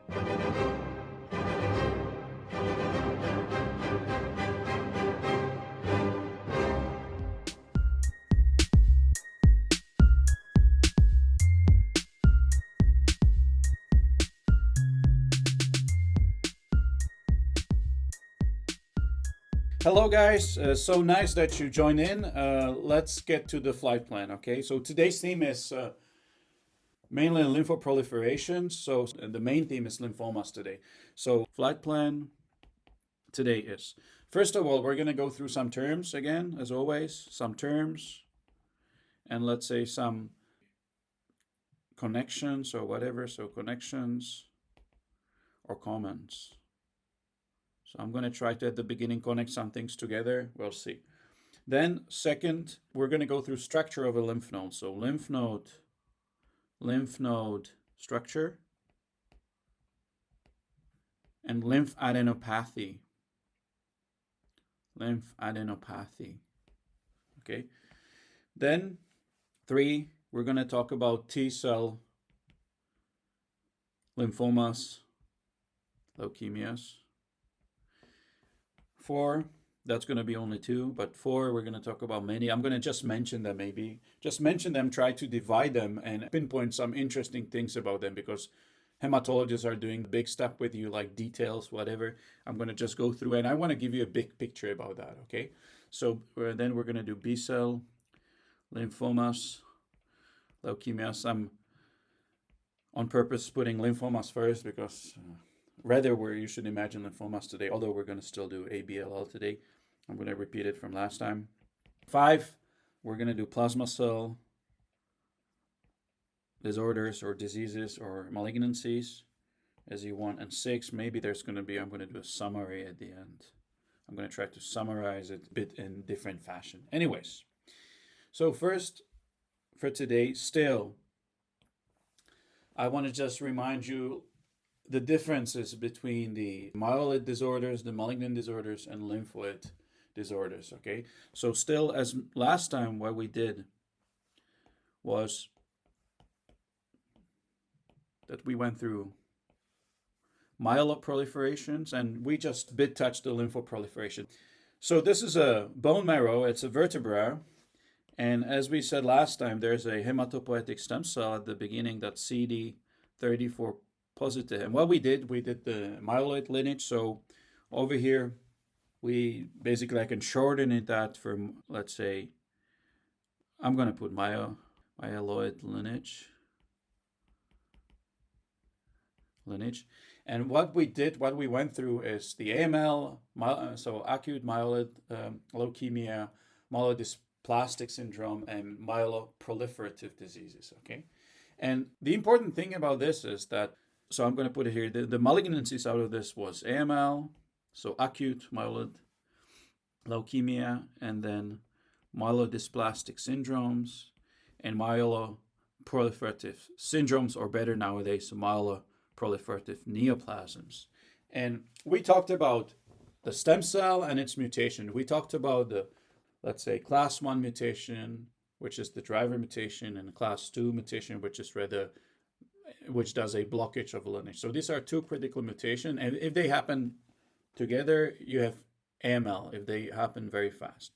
Hello, guys. So nice that you join in. Let's get to the flight plan, okay? So today's theme is mainly lymphoproliferation. So the main theme is lymphomas today. So flight plan today is, first of all, we're going to go through some terms again, as always, some terms, and let's say some connections or whatever. So connections or comments. So I'm going to try to, at the beginning, connect some things together. We'll see. Then second, we're going to go through structure of a lymph node. So lymph node structure, and lymphadenopathy. Okay. Then 3, we're going to talk about T cell lymphomas, leukemias. 4, that's going to be only 2, but 4, we're going to talk about many. I'm going to just mention them, maybe. Just mention them, try to divide them, and pinpoint some interesting things about them, because hematologists are doing big stuff with you, like details, whatever. I'm going to just go through, and I want to give you a big picture about that, okay? So then we're going to do B-cell lymphomas, leukemias. I'm on purpose putting lymphomas first, because rather where you should imagine lymphomas today, although we're going to still do ABLL today. I'm going to repeat it from last time. 5, we're going to do plasma cell disorders or diseases or malignancies as you want. And 6, maybe there's going to be, I'm going to do a summary at the end. I'm going to try to summarize it a bit in different fashion. Anyways, so first for today, still, I want to just remind you the differences between the myeloid disorders, the malignant disorders, and lymphoid disorders, okay? So still, as last time, what we did was that we went through myeloproliferations, and we just bit touched the lymphoproliferation. So this is a bone marrow, it's a vertebra, and as we said last time, there's a hematopoietic stem cell at the beginning that's CD34 positive. And what we did the myeloid lineage. So over here, we basically, I can shorten it that from, let's say, I'm going to put myeloid lineage. And what we went through is the AML, so acute myeloid leukemia, myelodysplastic syndrome, and myeloproliferative diseases, okay? And the important thing about this is that, so I'm going to put it here, the malignancies out of this was AML, so acute myeloid leukemia, and then myelodysplastic syndromes, and myeloproliferative syndromes, or better nowadays, myeloproliferative neoplasms. And we talked about the stem cell and its mutation. We talked about the, let's say, class 1 mutation, which is the driver mutation, and class 2 mutation, which does a blockage of a lineage. So these are 2 critical mutations, and if they happen together, you have AML, if they happen very fast.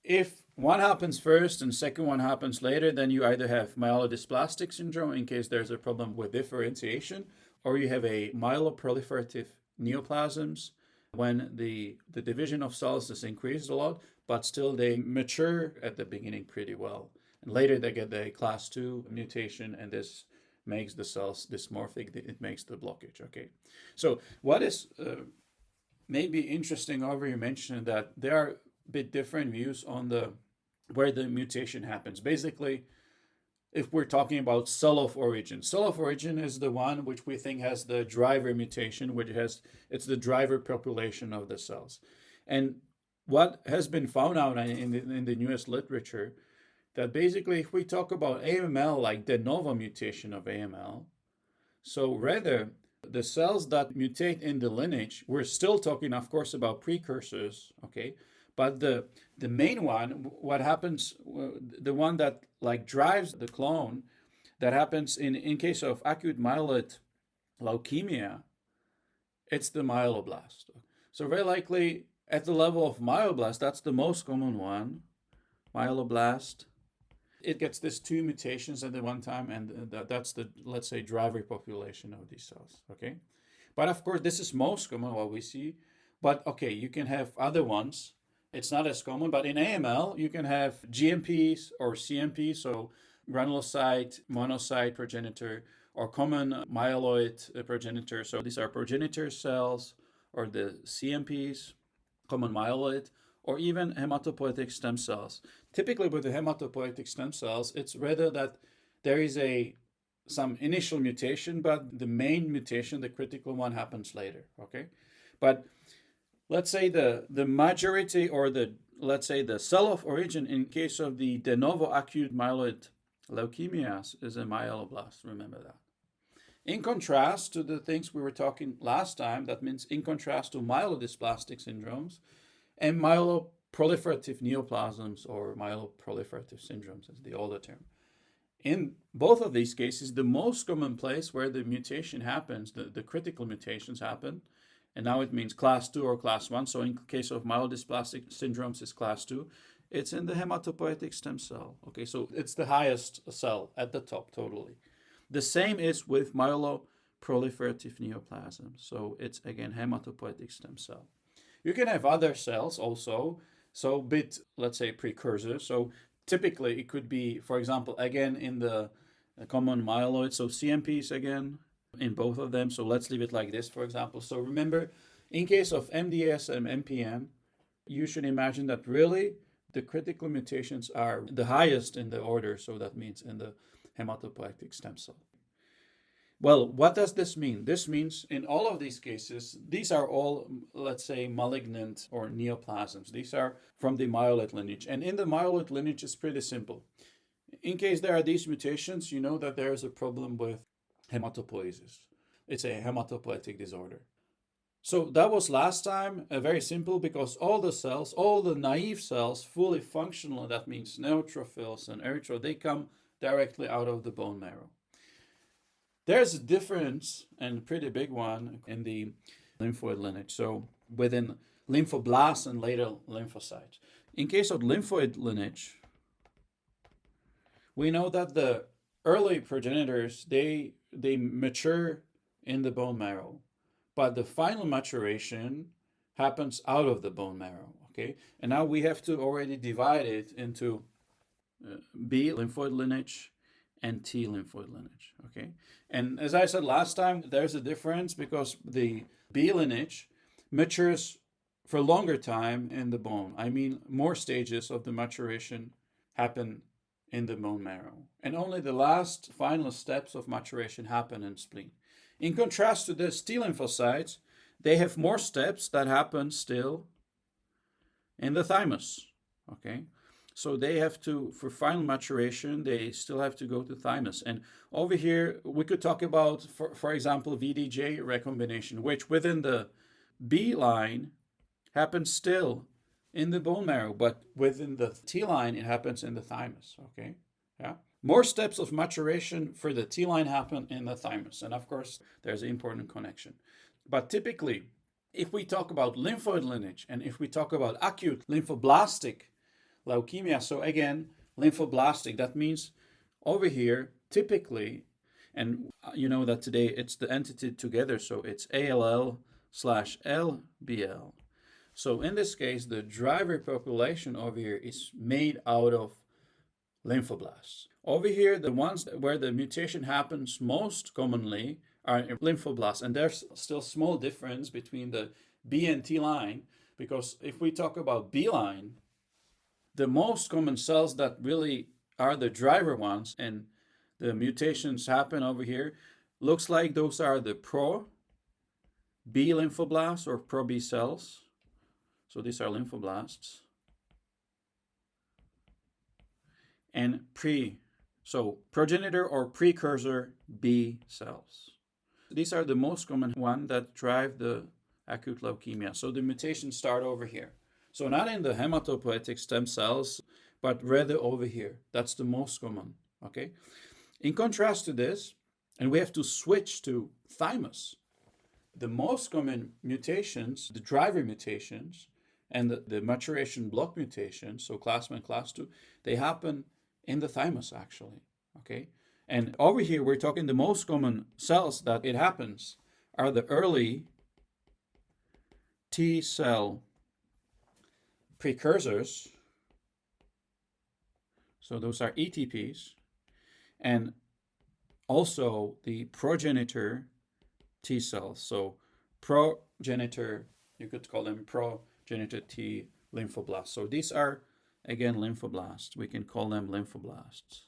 If one happens first and second one happens later, then you either have myelodysplastic syndrome in case there's a problem with differentiation, or you have a myeloproliferative neoplasms when the division of cells is increased a lot, but still they mature at the beginning pretty well. And later they get the class 2 mutation, and this makes the cells dysmorphic, it makes the blockage, okay? So what is maybe interesting over here, mentioned that there are a bit different views on where the mutation happens. Basically, if we're talking about cell of origin is the one which we think has the driver mutation, it's the driver population of the cells. And what has been found out in the newest literature, that basically if we talk about AML, like de novo mutation of AML, so rather the cells that mutate in the lineage, we're still talking, of course, about precursors, okay? But the main one, what happens, the one that like drives the clone, that happens in case of acute myeloid leukemia, it's the myeloblast. So very likely at the level of myeloblast, that's the most common one, myeloblast. It gets these two mutations at the one time, and that's the, let's say, driver population of these cells, okay? But of course, this is most common what we see. But okay, you can have other ones. It's not as common, but in AML, you can have GMPs or CMPs, so granulocyte, monocyte progenitor, or common myeloid progenitor. So these are progenitor cells, or the CMPs, common myeloid, or even hematopoietic stem cells. Typically with the hematopoietic stem cells, it's rather that there is some initial mutation, but the main mutation, the critical one, happens later, okay? But let's say the majority, or let's say the cell of origin in case of the de novo acute myeloid leukemias is a myeloblast, remember that. In contrast to the things we were talking last time, that means in contrast to myelodysplastic syndromes and myeloproliferative neoplasms, or myeloproliferative syndromes is the older term. In both of these cases, the most common place where the mutation happens, the critical mutations happen, and now it means class 2 or class 1, so in case of myelodysplastic syndromes, it's class 2, it's in the hematopoietic stem cell. Okay, so it's the highest cell at the top totally. The same is with myeloproliferative neoplasms, so it's again hematopoietic stem cell. You can have other cells also, so let's say precursors. So typically it could be, for example, again in the common myeloid, so CMPs again in both of them. So let's leave it like this, for example. So remember, in case of MDS and MPN, you should imagine that really the critical mutations are the highest in the order, so that means in the hematopoietic stem cell. Well, what does this mean? This means in all of these cases, these are all, let's say, malignant or neoplasms. These are from the myeloid lineage. And in the myeloid lineage, it's pretty simple. In case there are these mutations, you know that there is a problem with hematopoiesis. It's a hematopoietic disorder. So that was last time very simple, because all the cells, all the naive cells, fully functional, that means neutrophils and erythroid, they come directly out of the bone marrow. There's a difference, and a pretty big one, in the lymphoid lineage. So within lymphoblasts and later lymphocytes. In case of lymphoid lineage, we know that the early progenitors, they mature in the bone marrow, but the final maturation happens out of the bone marrow, okay? And now we have to already divide it into B lymphoid lineage and T lymphoid lineage, okay? And as I said last time, there's a difference because the B lineage matures for a longer time in the bone. I mean, more stages of the maturation happen in the bone marrow. And only the last final steps of maturation happen in spleen. In contrast to the T lymphocytes, they have more steps that happen still in the thymus, okay? So they have to, for final maturation, they still have to go to thymus. And over here, we could talk about, for example, VDJ recombination, which within the B line happens still in the bone marrow, but within the T line, it happens in the thymus, okay? Yeah. More steps of maturation for the T line happen in the thymus. And of course, there's an important connection. But typically, if we talk about lymphoid lineage, and if we talk about acute lymphoblastic leukemia, so again, lymphoblastic, that means over here, typically, and you know that today it's the entity together, so it's ALL/LBL. So in this case, the driver population over here is made out of lymphoblasts. Over here, the ones where the mutation happens most commonly are lymphoblasts, and there's still small difference between the B and T line, because if we talk about B line, the most common cells that really are the driver ones and the mutations happen over here, looks like those are the pro-B lymphoblasts or pro-B cells. So these are lymphoblasts. And so progenitor or precursor B cells. These are the most common ones that drive the acute leukemia. So the mutations start over here. So not in the hematopoietic stem cells, but rather over here. That's the most common, okay? In contrast to this, And we have to switch to thymus. The most common mutations, the driver mutations, and the maturation block mutations, so class 1, class 2, they happen in the thymus actually, okay? And over here, we're talking the most common cells that it happens are the early T cell precursors. So those are ETPs. And also the progenitor T cells. So progenitor, you could call them progenitor T lymphoblasts. So these are, again, lymphoblasts. We can call them lymphoblasts.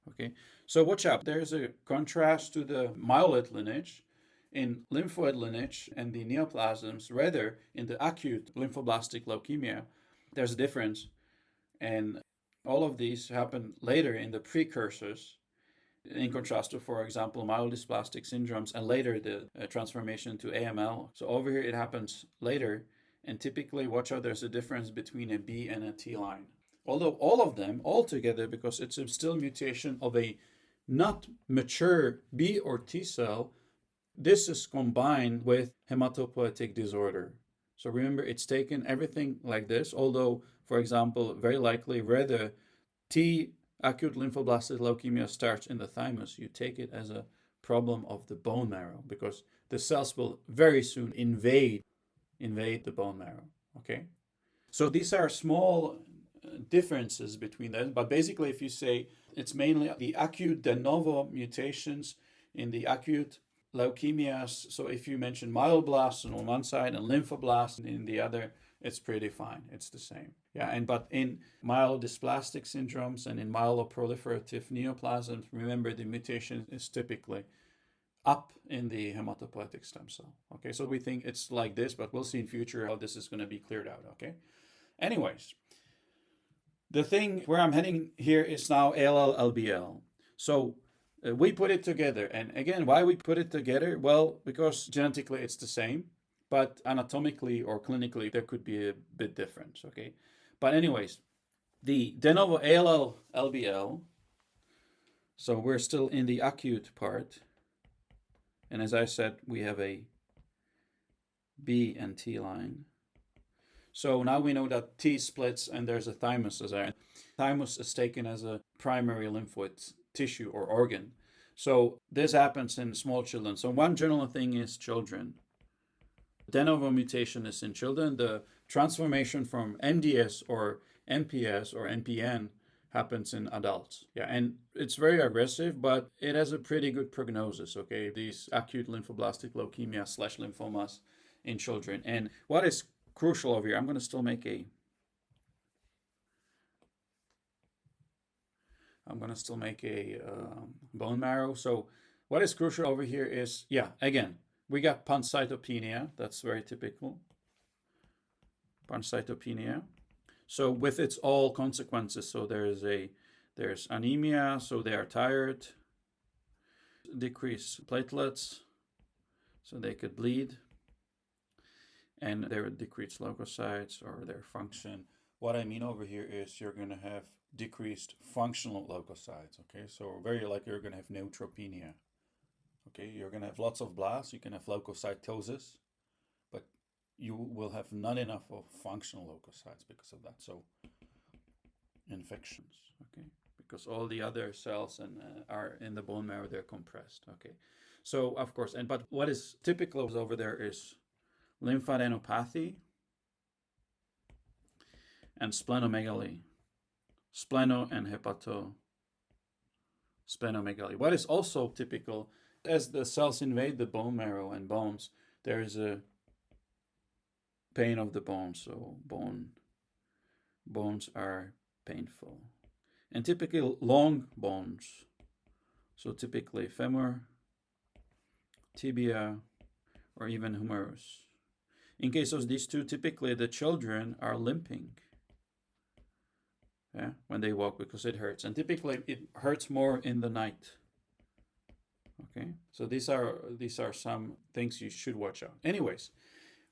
Okay, so watch out. There's a contrast to the myeloid lineage. In lymphoid lineage and the neoplasms, rather in the acute lymphoblastic leukemia, there's a difference. And all of these happen later in the precursors, in contrast to, for example, myelodysplastic syndromes and later the transformation to AML. So over here it happens later, and typically, watch out, there's a difference between a B and a T line. Although all of them, all together, because it's a still mutation of a not mature B or T cell, this is combined with hematopoietic disorder. So remember, it's taken everything like this, although, for example, very likely where the T acute lymphoblastic leukemia starts in the thymus, you take it as a problem of the bone marrow, because the cells will very soon invade the bone marrow, okay? So these are small differences between them, but basically if you say it's mainly the acute de novo mutations in the acute leukemias, so if you mention myeloblasts on one side and lymphoblasts in the other, it's pretty fine, it's the same. Yeah, but in myelodysplastic syndromes and in myeloproliferative neoplasms, remember the mutation is typically up in the hematopoietic stem cell. Okay, so we think it's like this, but we'll see in future how this is going to be cleared out. Okay, anyways, the thing where I'm heading here is now ALL LBL. So we put it together, and again, why we put it together? Well, because genetically it's the same, but anatomically or clinically there could be a bit difference. Okay, but anyways, the de novo ALL LBL. So we're still in the acute part. And as I said, we have a B and T line. So now we know that T splits and there's a thymus there. Thymus is taken as a primary lymphoid tissue or organ. So this happens in small children. So one general thing is children. De novo mutation is in children. The transformation from MDS or MPS or NPN happens in adults. Yeah, and it's very aggressive, but it has a pretty good prognosis, okay? These acute lymphoblastic leukemia / lymphomas in children. And what is crucial over here, I'm going to still make a bone marrow. So what is crucial over here is, yeah, again, we got pancytopenia. That's very typical. Pancytopenia. So with its all consequences, so there's anemia, so they are tired, decreased platelets, so they could bleed, and there are decreased leukocytes or their function. What I mean over here is you're going to have decreased functional leukocytes, okay? So very likely you're going to have neutropenia, okay? You're going to have lots of blasts, you can have leukocytosis, but you will have not enough of functional leukocytes because of that. So infections, okay? Because all the other cells are in the bone marrow, they're compressed, okay? So of course, but what is typical over there is lymphadenopathy and splenomegaly. Spleno and hepatosplenomegaly. What is also typical, as the cells invade the bone marrow and bones, there is a pain of the bones, so bones are painful. And typically long bones, so typically femur, tibia, or even humerus. In case of these two, typically the children are limping, yeah, when they walk because it hurts. And typically it hurts more in the night. Okay, so these are some things you should watch out. Anyways,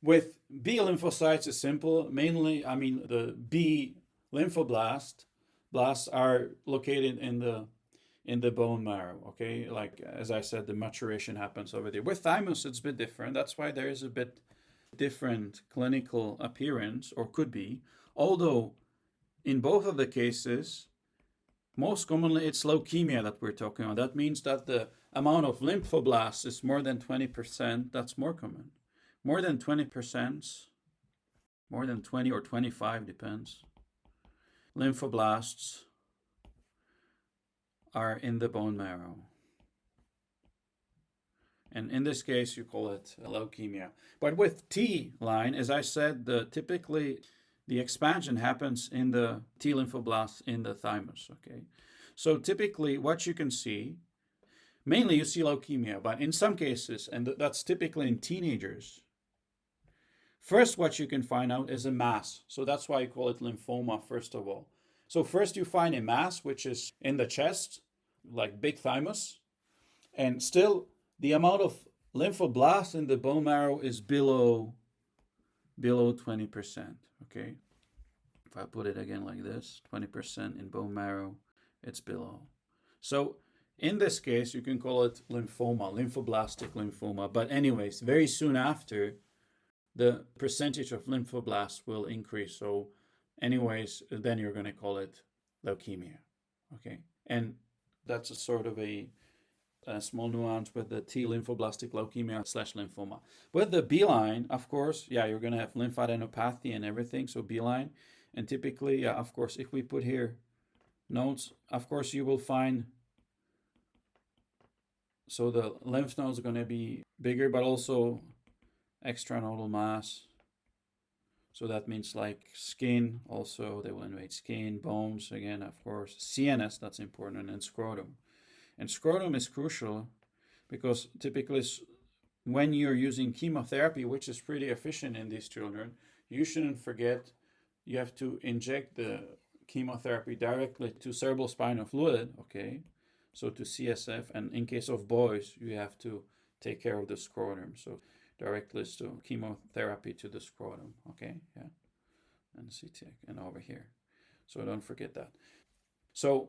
with B lymphocytes is simple. Mainly, the B lymphoblasts are located in in the bone marrow, okay? Like, as I said, the maturation happens over there. With thymus, it's a bit different. That's why there is a bit different clinical appearance, or could be, although in both of the cases, most commonly it's leukemia that we're talking about. That means that the amount of lymphoblasts is more than 20%. That's more common. More than 20%, more than 20 or 25, depends. Lymphoblasts are in the bone marrow. And in this case, you call it leukemia. But with T line, as I said, typically the expansion happens in the T lymphoblasts in the thymus, okay? So typically what you can see, mainly you see leukemia, but in some cases, and that's typically in teenagers, first what you can find out is a mass. So that's why you call it lymphoma, first of all. So first you find a mass, which is in the chest, like big thymus, and still the amount of lymphoblasts in the bone marrow is below 20%, okay? If I put it again like this, 20% in bone marrow, it's below. So in this case, you can call it lymphoma, lymphoblastic lymphoma. But anyways, very soon after, the percentage of lymphoblasts will increase. So anyways, then you're going to call it leukemia, okay? And that's a sort of a small nuance with the T lymphoblastic leukemia / lymphoma. With the B line, of course, yeah, you're going to have lymphadenopathy and everything, so B line. And typically, yeah, of course, if we put here nodes, of course, you will find, so the lymph nodes are going to be bigger, but also extranodal mass. So that means like skin, also they will invade skin, bones, again, of course, CNS, that's important, and scrotum. And scrotum is crucial because typically when you're using chemotherapy, which is pretty efficient in these children, you shouldn't forget you have to inject the chemotherapy directly to cerebrospinal fluid, okay? So to CSF, and in case of boys, you have to take care of the scrotum. So directly to chemotherapy to the scrotum, okay? Yeah, and CT, and over here. So don't forget that. So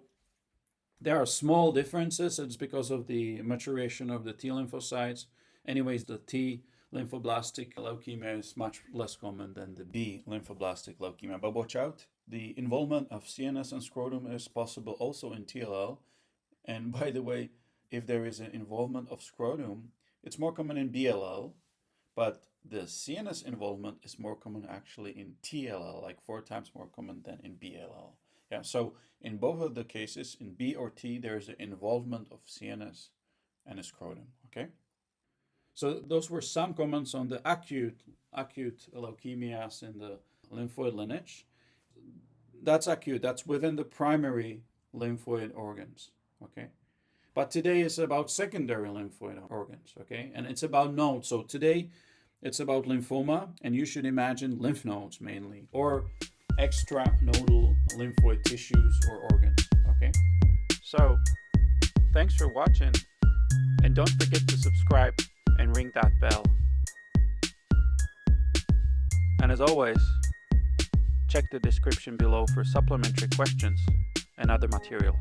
there are small differences. It's because of the maturation of the T lymphocytes. Anyways, the T lymphoblastic leukemia is much less common than the B lymphoblastic leukemia. But watch out, the involvement of CNS and scrotum is possible also in TLL. And by the way, if there is an involvement of scrotum, it's more common in BLL, but the CNS involvement is more common actually in TLL, like 4 times more common than in BLL. Yeah, so in both of the cases, in B or T, there is an involvement of CNS and a scrotum, okay? So those were some comments on the acute leukemias in the lymphoid lineage. That's acute, that's within the primary lymphoid organs, okay? But today is about secondary lymphoid organs, okay? And it's about nodes. So today it's about lymphoma, and you should imagine lymph nodes mainly, or extranodal lymphoid tissues or organs, okay? So thanks for watching, and don't forget to subscribe and ring that bell. And as always, check the description below for supplementary questions and other materials.